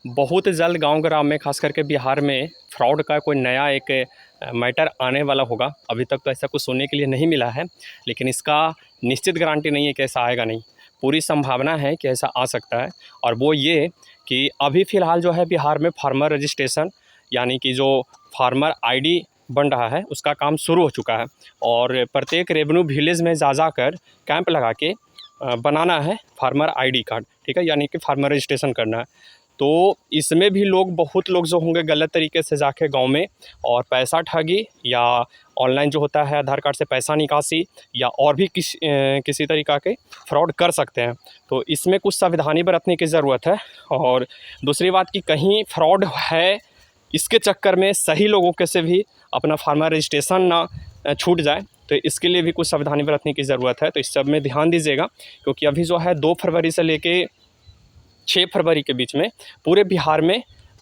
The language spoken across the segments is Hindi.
बहुत जल्द गांव ग्राम में खास करके बिहार में फ्रॉड का कोई नया एक मैटर आने वाला होगा। अभी तक तो ऐसा कुछ सुनने के लिए नहीं मिला है, लेकिन इसका निश्चित गारंटी नहीं है कि ऐसा आएगा नहीं। पूरी संभावना है कि ऐसा आ सकता है। और वो ये कि अभी फ़िलहाल जो है बिहार में फार्मर रजिस्ट्रेशन यानी कि जो फार्मर आईडी बन रहा है उसका काम शुरू हो चुका है। और प्रत्येक रेवेन्यू विलेज में जा कर कैंप लगा के बनाना है फार्मर आईडी कार्ड, ठीक है, यानी कि फार्मर रजिस्ट्रेशन करना है। तो इसमें भी बहुत लोग जो होंगे गलत तरीके से जाके गांव में और पैसा ठगी या ऑनलाइन जो होता है आधार कार्ड से पैसा निकासी या और भी किसी तरीक़ा के फ्रॉड कर सकते हैं। तो इसमें कुछ सावधानी बरतने की ज़रूरत है। और दूसरी बात कि कहीं फ्रॉड है इसके चक्कर में सही लोगों के से भी अपना फार्मर रजिस्ट्रेशन ना छूट जाए, तो इसके लिए भी कुछ सावधानी बरतने की ज़रूरत है। तो इस सब में ध्यान दीजिएगा, क्योंकि अभी जो है 2 फरवरी से लेके 6 फरवरी के बीच में पूरे बिहार में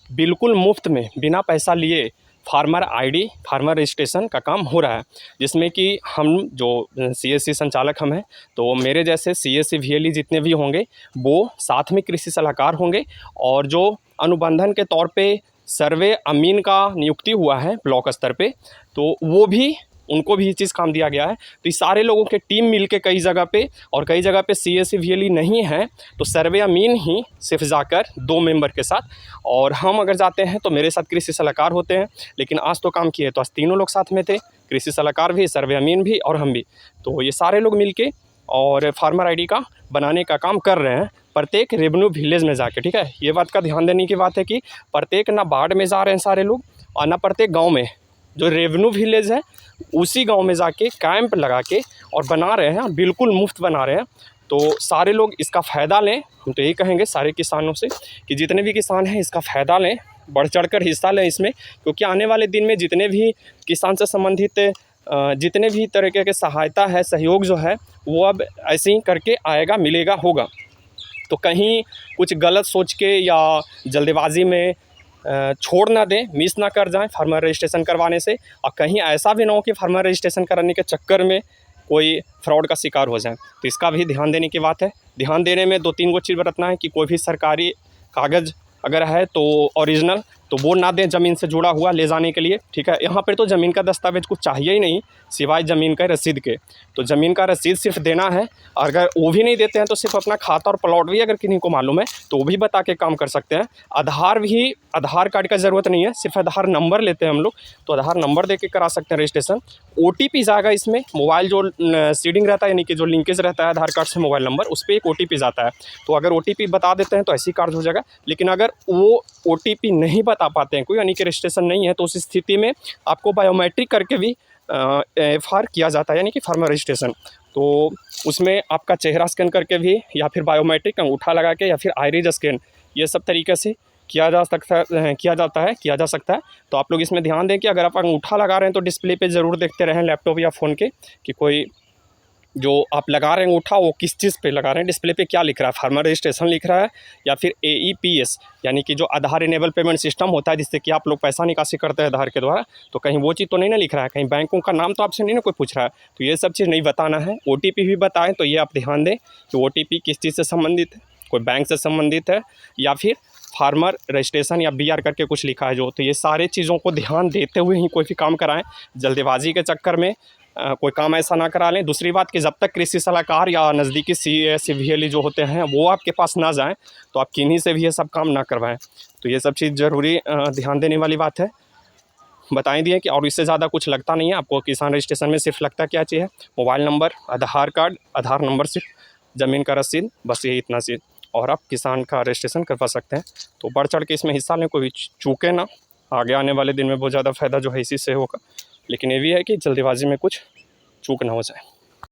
बिल्कुल मुफ्त में बिना पैसा लिए फार्मर आईडी फार्मर रजिस्ट्रेशन का काम हो रहा है। जिसमें कि हम जो सीएससी संचालक हम हैं, तो मेरे जैसे सीएससी वीएलई जितने भी होंगे वो साथ में कृषि सलाहकार होंगे। और जो अनुबंधन के तौर पे सर्वे अमीन का नियुक्ति हुआ है ब्लॉक स्तर पे, तो वो भी उनको भी ये चीज़ काम दिया गया है। तो इस सारे लोगों के टीम मिलके कई जगह पे सीएससी वीएलई नहीं है, तो सर्वे अमीन ही सिर्फ जाकर 2 मेंबर के साथ, और हम अगर जाते हैं तो मेरे साथ कृषि सलाहकार होते हैं। लेकिन आज तो काम किए तो आज तीनों लोग साथ में थे, कृषि सलाहकार भी, सर्वे अमीन भी और हम भी। तो ये सारे लोग मिलके और फार्मर आईडी का बनाने का काम कर रहे हैं प्रत्येक रेवेन्यू विलेज में जाके, ठीक है। ये बात का ध्यान देने की बात है कि प्रत्येक ना वार्ड में जा रहे हैं सारे लोग और ना प्रत्येक गाँव में, जो रेवेन्यू विलेज है उसी गांव में जाके कैंप लगा के और बना रहे हैं, बिल्कुल मुफ्त बना रहे हैं। तो सारे लोग इसका फ़ायदा लें। हम तो यही कहेंगे सारे किसानों से कि जितने भी किसान हैं इसका फ़ायदा लें, बढ़ चढ़कर हिस्सा लें इसमें, क्योंकि आने वाले दिन में जितने भी किसान से संबंधित जितने भी तरीके के सहायता है, सहयोग जो है वो अब ऐसे ही करके आएगा, मिलेगा, होगा। तो कहीं कुछ गलत सोच के या जल्दबाजी में छोड़ ना दें, मिस ना कर जाएं फार्मर रजिस्ट्रेशन करवाने से। और कहीं ऐसा भी ना हो कि फार्मर रजिस्ट्रेशन कराने के चक्कर में कोई फ्रॉड का शिकार हो जाए। तो इसका भी ध्यान देने की बात है। ध्यान देने में 2-3 गो चीज़ बरतना है कि कोई भी सरकारी कागज़ अगर है तो ओरिजिनल तो वो ना दें ज़मीन से जुड़ा हुआ ले जाने के लिए, ठीक है। यहाँ पर तो ज़मीन का दस्तावेज कुछ चाहिए ही नहीं सिवाय ज़मीन का रसीद के। तो ज़मीन का रसीद सिर्फ देना है। अगर वो भी नहीं देते हैं तो सिर्फ अपना खाता और प्लॉट भी अगर किन्हीं को मालूम है तो वो भी बता के काम कर सकते हैं। आधार कार्ड का ज़रूरत नहीं है, सिर्फ आधार नंबर लेते हैं हम लोग, तो आधार नंबर दे के करा सकते हैं रजिस्ट्रेशन। OTP जाएगा इसमें, मोबाइल जो सीडिंग रहता है यानी कि जो लिंकेज रहता है आधार कार्ड से मोबाइल नंबर, उस पर एक OTP जाता है। तो अगर OTP बता देते हैं तो ऐसी कार्ड हो जाएगा। लेकिन अगर वो OTP नहीं बता पाते हैं कोई, यानी कि रजिस्ट्रेशन नहीं है, तो उस स्थिति में आपको बायोमेट्रिक करके भी FR किया जाता है, यानी कि फार्मर रजिस्ट्रेशन। तो उसमें आपका चेहरा स्कैन करके भी या फिर बायोमेट्रिक अंगूठा लगा के या फिर आइरिस स्कैन, ये सब तरीके से किया जा सकता है। तो आप लोग इसमें ध्यान दें कि अगर आप अंगूठा लगा रहे हैं तो डिस्प्ले पे ज़रूर देखते रहें लैपटॉप या फ़ोन के कि कोई जो आप लगा रहे हैं अंगूठा वो किस चीज़ पे लगा रहे हैं, डिस्प्ले पे क्या लिख रहा है, फार्मर रजिस्ट्रेशन लिख रहा है या फिर AEPS यानी कि जो आधार इनेबल पेमेंट सिस्टम होता है जिससे कि आप लोग पैसा निकासी करते हैं आधार के द्वारा, तो कहीं वो चीज़ तो नहीं ना लिख रहा है, कहीं बैंकों का नाम तो आपसे नहीं ना कोई पूछ रहा है। तो ये सब चीज़ नहीं बताना है। OTP भी बताएं तो ये आप ध्यान दें कि OTP किस चीज़ से संबंधित है, कोई बैंक से संबंधित है या फिर फार्मर रजिस्ट्रेशन या BR करके कुछ लिखा है जो। तो ये सारे चीज़ों को ध्यान देते हुए ही कोई भी काम कराएं, जल्दबाजी के चक्कर में कोई काम ऐसा ना करा लें। दूसरी बात कि जब तक कृषि सलाहकार या नज़दीकी CSC VLE जो होते हैं वो आपके पास ना जाएं, तो आप किन्हीं से भी ये सब काम ना करवाएं। तो ये सब चीज़ ज़रूरी ध्यान देने वाली बात है। बताएं दिए कि और इससे ज़्यादा कुछ लगता नहीं है आपको। किसान रजिस्ट्रेशन में सिर्फ लगता क्या चीज़ है, मोबाइल नंबर, आधार कार्ड, आधार नंबर, सिर्फ ज़मीन का रसीद, बस यही इतना चीज़, और आप किसान का रजिस्ट्रेशन करवा सकते हैं। तो बढ़ चढ़ के इसमें हिस्सा लें, कोई चूके ना। आगे आने वाले दिन में बहुत ज़्यादा फ़ायदा जो है इसी से होगा। लेकिन ये भी है कि जल्दबाजी में कुछ चूक ना हो जाए।